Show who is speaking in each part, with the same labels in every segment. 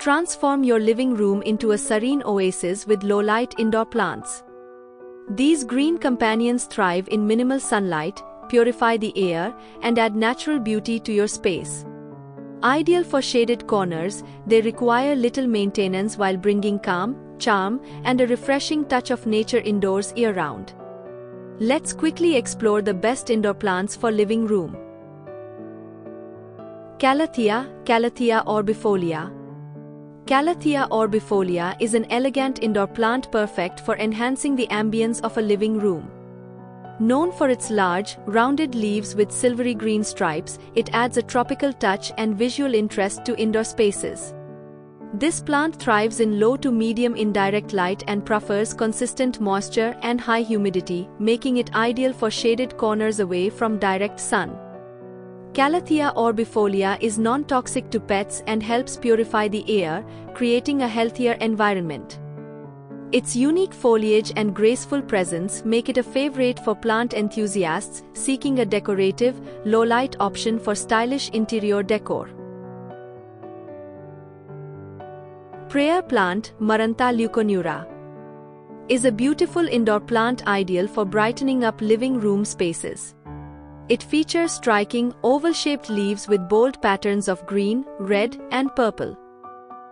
Speaker 1: Transform your living room into a serene oasis with low-light indoor plants. These green companions thrive in minimal sunlight, purify the air, and add natural beauty to your space. Ideal for shaded corners, they require little maintenance while bringing calm, charm, and a refreshing touch of nature indoors year-round. Let's quickly explore the best indoor plants for living room. Calathea orbifolia. Calathea orbifolia is an elegant indoor plant perfect for enhancing the ambience of a living room. Known for its large, rounded leaves with silvery green stripes, it adds a tropical touch and visual interest to indoor spaces. This plant thrives in low to medium indirect light and prefers consistent moisture and high humidity, making it ideal for shaded corners away from direct sun. Calathea orbifolia is non-toxic to pets and helps purify the air, creating a healthier environment. Its unique foliage and graceful presence make it a favorite for plant enthusiasts seeking a decorative, low-light option for stylish interior decor. Prayer plant Maranta leuconura is a beautiful indoor plant ideal for brightening up living room spaces. It features striking, oval-shaped leaves with bold patterns of green, red, and purple.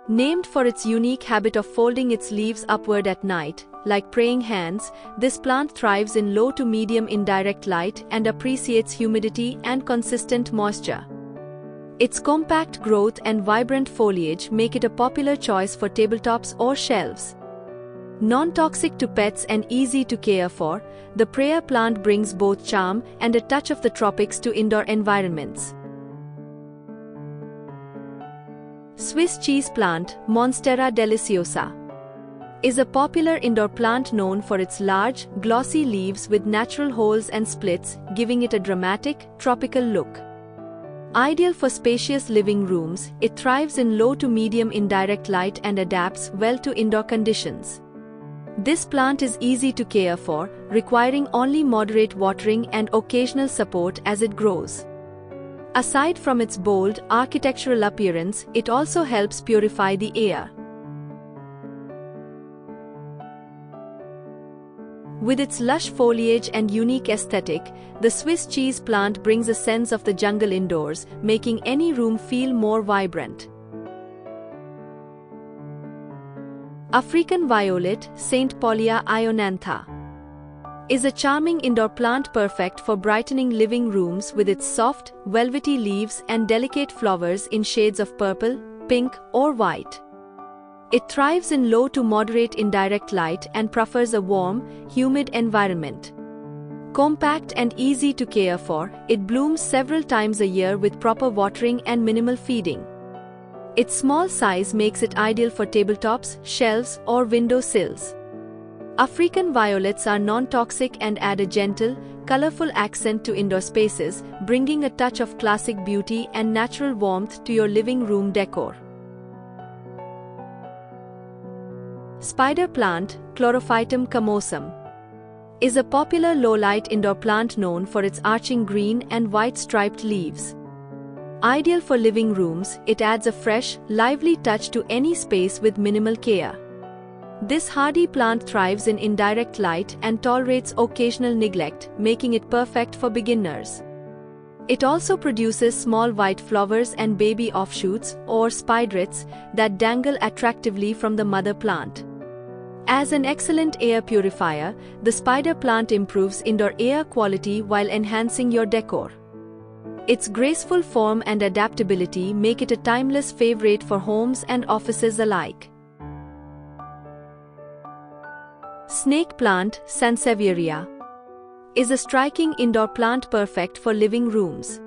Speaker 1: Named for its unique habit of folding its leaves upward at night, like praying hands, this plant thrives in low to medium indirect light and appreciates humidity and consistent moisture. Its compact growth and vibrant foliage make it a popular choice for tabletops or shelves. Non-toxic to pets and easy to care for, the prayer plant brings both charm and a touch of the tropics to indoor environments. Swiss cheese plant Monstera deliciosa is a popular indoor plant known for its large, glossy leaves with natural holes and splits, giving it a dramatic, tropical look. Ideal for spacious living rooms, it thrives in low to medium indirect light and adapts well to indoor conditions. This plant is easy to care for, requiring only moderate watering and occasional support as it grows. Aside from its bold, architectural appearance, it also helps purify the air. With its lush foliage and unique aesthetic, the Swiss cheese plant brings a sense of the jungle indoors, making any room feel more vibrant. African violet St. Paulia ionantha is a charming indoor plant perfect for brightening living rooms with its soft, velvety leaves and delicate flowers in shades of purple, pink, or white. It thrives in low to moderate indirect light and prefers a warm, humid environment. Compact and easy to care for, it blooms several times a year with proper watering and minimal feeding. Its small size makes it ideal for tabletops, shelves, or window sills. African violets are non-toxic and add a gentle, colorful accent to indoor spaces, bringing a touch of classic beauty and natural warmth to your living room decor. Spider plant Chlorophytum camosum is a popular low-light indoor plant known for its arching green and white striped leaves. Ideal for living rooms, it adds a fresh, lively touch to any space with minimal care. This hardy plant thrives in indirect light and tolerates occasional neglect, making it perfect for beginners. It also produces small white flowers and baby offshoots, or spidrets, that dangle attractively from the mother plant. As an excellent air purifier, the spider plant improves indoor air quality while enhancing your decor. Its graceful form and adaptability make it a timeless favorite for homes and offices alike. Snake plant Sansevieria is a striking indoor plant perfect for living rooms.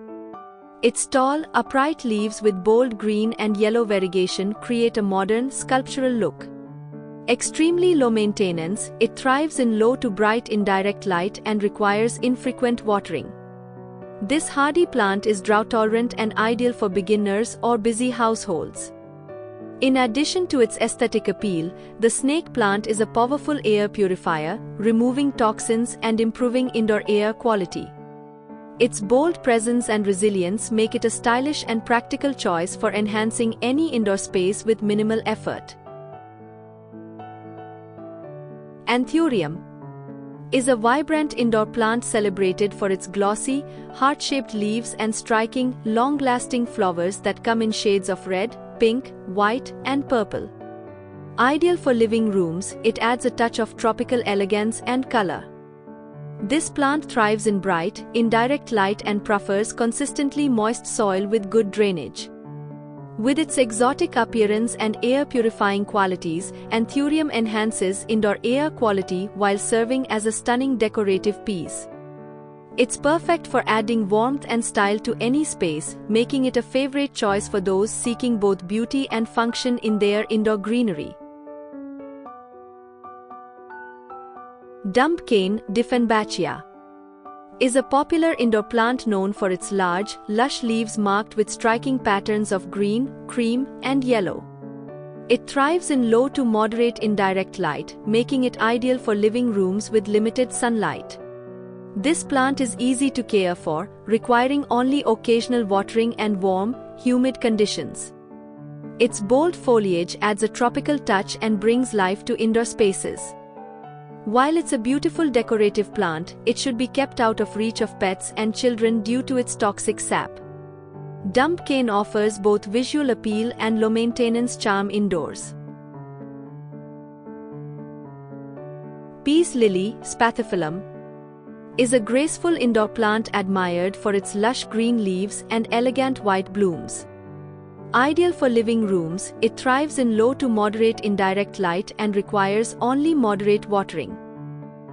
Speaker 1: Its tall, upright leaves with bold green and yellow variegation create a modern, sculptural look. Extremely low maintenance, it thrives in low to bright indirect light and requires infrequent watering. This hardy plant is drought-tolerant and ideal for beginners or busy households. In addition to its aesthetic appeal, the snake plant is a powerful air purifier, removing toxins and improving indoor air quality. Its bold presence and resilience make it a stylish and practical choice for enhancing any indoor space with minimal effort. Anthurium is a vibrant indoor plant celebrated for its glossy, heart-shaped leaves and striking, long-lasting flowers that come in shades of red, pink, white, and purple. Ideal for living rooms, it adds a touch of tropical elegance and color. This plant thrives in bright, indirect light and prefers consistently moist soil with good drainage. With its exotic appearance and air-purifying qualities, Anthurium enhances indoor air quality while serving as a stunning decorative piece. It's perfect for adding warmth and style to any space, making it a favorite choice for those seeking both beauty and function in their indoor greenery. Dump cane Dieffenbachia is a popular indoor plant known for its large, lush leaves marked with striking patterns of green, cream, and yellow. It thrives in low to moderate indirect light, making it ideal for living rooms with limited sunlight. This plant is easy to care for, requiring only occasional watering and warm, humid conditions. Its bold foliage adds a tropical touch and brings life to indoor spaces. While it's a beautiful decorative plant, it should be kept out of reach of pets and children due to its toxic sap. Dump cane offers both visual appeal and low-maintenance charm indoors. Peace lily Spathiphyllum is a graceful indoor plant admired for its lush green leaves and elegant white blooms. Ideal for living rooms, it thrives in low to moderate indirect light and requires only moderate watering.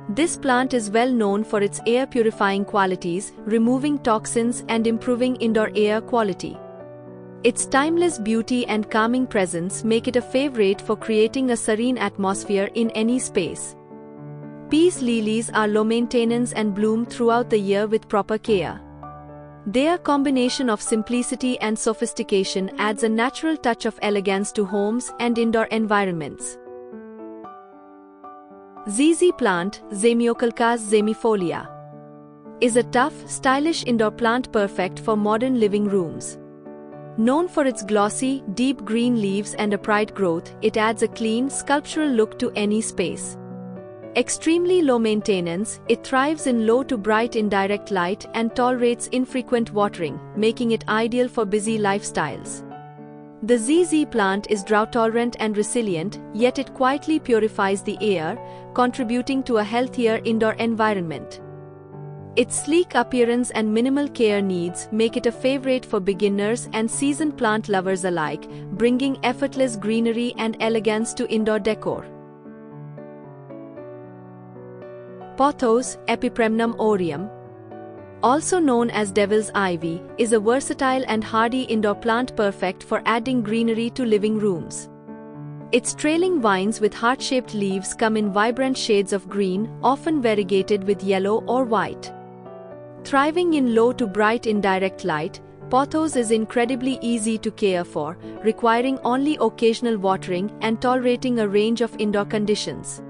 Speaker 1: This plant is well known for its air-purifying qualities, removing toxins and improving indoor air quality. Its timeless beauty and calming presence make it a favorite for creating a serene atmosphere in any space. Peace lilies are low maintenance and bloom throughout the year with proper care. Their combination of simplicity and sophistication adds a natural touch of elegance to homes and indoor environments. ZZ plant Zamioculcas zamifolia is a tough, stylish indoor plant perfect for modern living rooms. Known for its glossy, deep green leaves and upright growth, it adds a clean, sculptural look to any space. Extremely low maintenance, it thrives in low to bright indirect light and tolerates infrequent watering, making it ideal for busy lifestyles. The ZZ plant is drought-tolerant and resilient, yet it quietly purifies the air, contributing to a healthier indoor environment. Its sleek appearance and minimal care needs make it a favorite for beginners and seasoned plant lovers alike, bringing effortless greenery and elegance to indoor decor. Pothos Epipremnum aureum, also known as devil's ivy, is a versatile and hardy indoor plant perfect for adding greenery to living rooms. Its trailing vines with heart-shaped leaves come in vibrant shades of green, often variegated with yellow or white. Thriving in low to bright indirect light, pothos is incredibly easy to care for, requiring only occasional watering and tolerating a range of indoor conditions.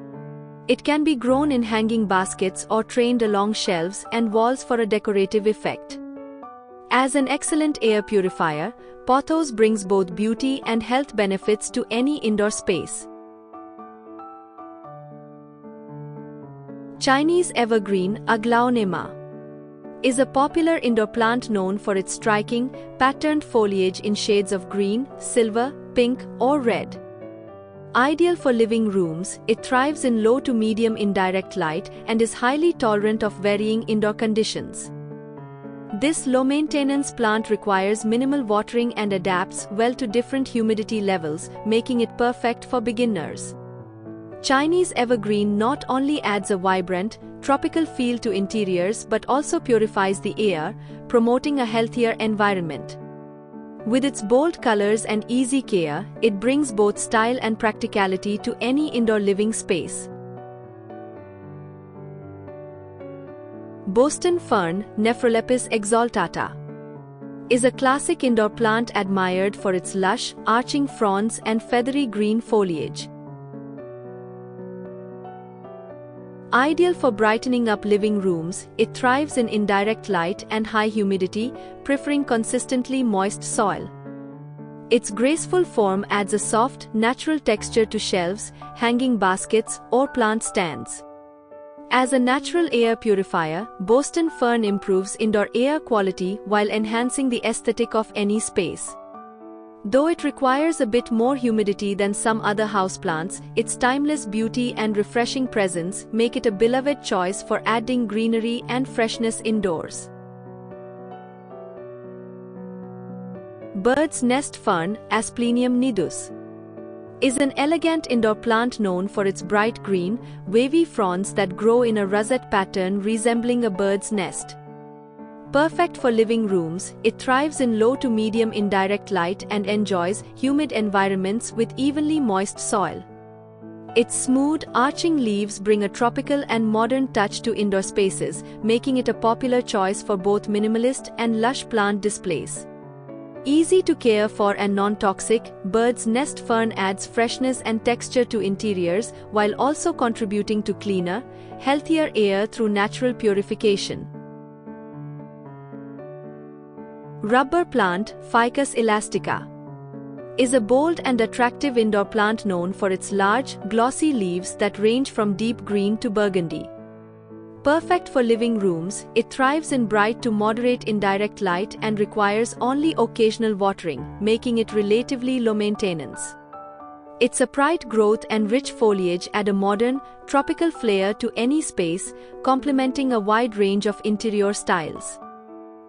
Speaker 1: It can be grown in hanging baskets or trained along shelves and walls for a decorative effect. As an excellent air purifier, pothos brings both beauty and health benefits to any indoor space. Chinese evergreen Aglaonema is a popular indoor plant known for its striking, patterned foliage in shades of green, silver, pink, or red. Ideal for living rooms, it thrives in low to medium indirect light and is highly tolerant of varying indoor conditions. This low-maintenance plant requires minimal watering and adapts well to different humidity levels, making it perfect for beginners. Chinese evergreen not only adds a vibrant, tropical feel to interiors but also purifies the air, promoting a healthier environment. With its bold colors and easy care, it brings both style and practicality to any indoor living space. Boston fern Nephrolepis exaltata is a classic indoor plant admired for its lush, arching fronds and feathery green foliage. Ideal for brightening up living rooms, it thrives in indirect light and high humidity, preferring consistently moist soil. Its graceful form adds a soft, natural texture to shelves, hanging baskets, or plant stands. As a natural air purifier, Boston fern improves indoor air quality while enhancing the aesthetic of any space. Though it requires a bit more humidity than some other houseplants, its timeless beauty and refreshing presence make it a beloved choice for adding greenery and freshness indoors. Bird's nest fern, Asplenium nidus, is an elegant indoor plant known for its bright green, wavy fronds that grow in a rosette pattern resembling a bird's nest. Perfect for living rooms, it thrives in low to medium indirect light and enjoys humid environments with evenly moist soil. Its smooth, arching leaves bring a tropical and modern touch to indoor spaces, making it a popular choice for both minimalist and lush plant displays. Easy to care for and non-toxic, bird's nest fern adds freshness and texture to interiors while also contributing to cleaner, healthier air through natural purification. Rubber plant, Ficus elastica, is a bold and attractive indoor plant known for its large, glossy leaves that range from deep green to burgundy. Perfect for living rooms, it thrives in bright to moderate indirect light and requires only occasional watering, making it relatively low maintenance. Its upright growth and rich foliage add a modern, tropical flair to any space, complementing a wide range of interior styles.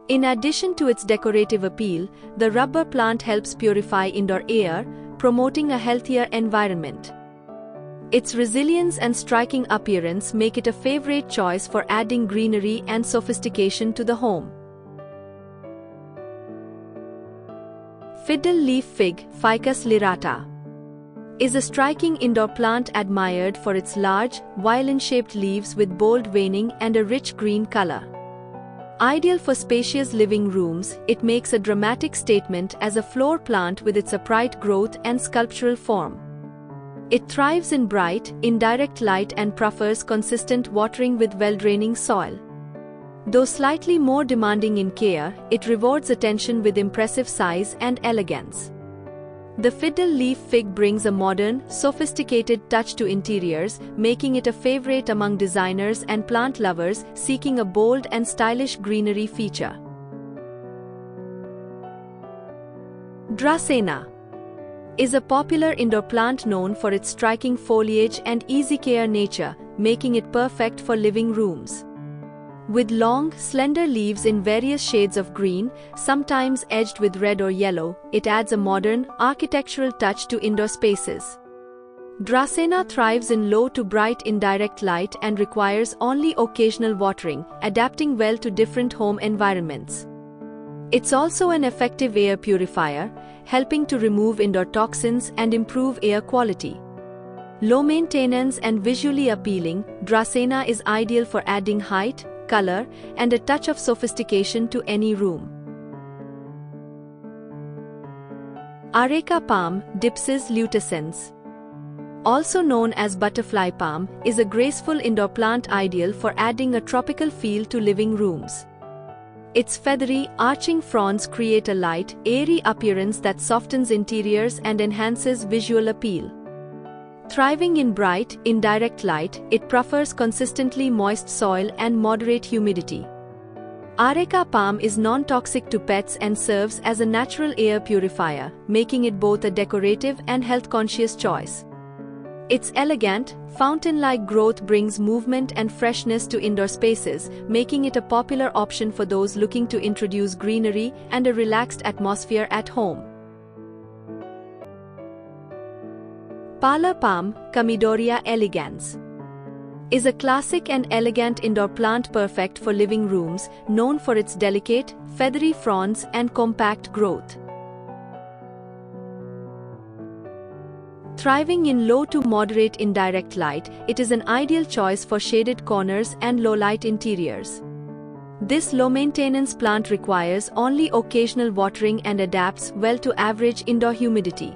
Speaker 1: In addition to its decorative appeal, the rubber plant helps purify indoor air, promoting a healthier environment. Its resilience and striking appearance make it a favorite choice for adding greenery and sophistication to the home. Fiddle leaf fig, Ficus lyrata, is a striking indoor plant admired for its large, violin-shaped leaves with bold veining and a rich green color. Ideal for spacious living rooms, it makes a dramatic statement as a floor plant with its upright growth and sculptural form. It thrives in bright, indirect light and prefers consistent watering with well-draining soil. Though slightly more demanding in care, it rewards attention with impressive size and elegance. The fiddle leaf fig brings a modern, sophisticated touch to interiors, making it a favorite among designers and plant lovers seeking a bold and stylish greenery feature. Dracena is a popular indoor plant known for its striking foliage and easy-care nature, making it perfect for living rooms. With long, slender leaves in various shades of green, sometimes edged with red or yellow, it adds a modern, architectural touch to indoor spaces. Dracena thrives in low to bright indirect light and requires only occasional watering, adapting well to different home environments. It's also an effective air purifier, helping to remove indoor toxins and improve air quality. Low maintenance and visually appealing, Dracena is ideal for adding height, color, and a touch of sophistication to any room. Areca palm, Dipsas luteensens, also known as butterfly palm, is a graceful indoor plant ideal for adding a tropical feel to living rooms. Its feathery, arching fronds create a light, airy appearance that softens interiors and enhances visual appeal. Thriving in bright, indirect light, it prefers consistently moist soil and moderate humidity. Areca palm is non-toxic to pets and serves as a natural air purifier, making it both a decorative and health-conscious choice. Its elegant, fountain-like growth brings movement and freshness to indoor spaces, making it a popular option for those looking to introduce greenery and a relaxed atmosphere at home. Parlor palm, Comedoria elegans, is a classic and elegant indoor plant perfect for living rooms, known for its delicate, feathery fronds and compact growth. Thriving in low to moderate indirect light, it is an ideal choice for shaded corners and low-light interiors. This low-maintenance plant requires only occasional watering and adapts well to average indoor humidity.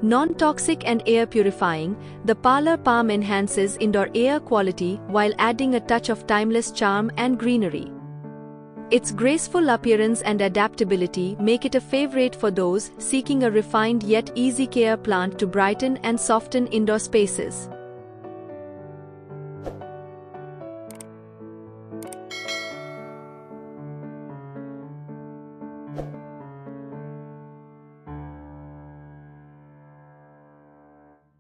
Speaker 1: Non-toxic and air purifying, the parlor palm enhances indoor air quality while adding a touch of timeless charm and greenery. Its graceful appearance and adaptability make it a favorite for those seeking a refined yet easy care plant to brighten and soften indoor spaces.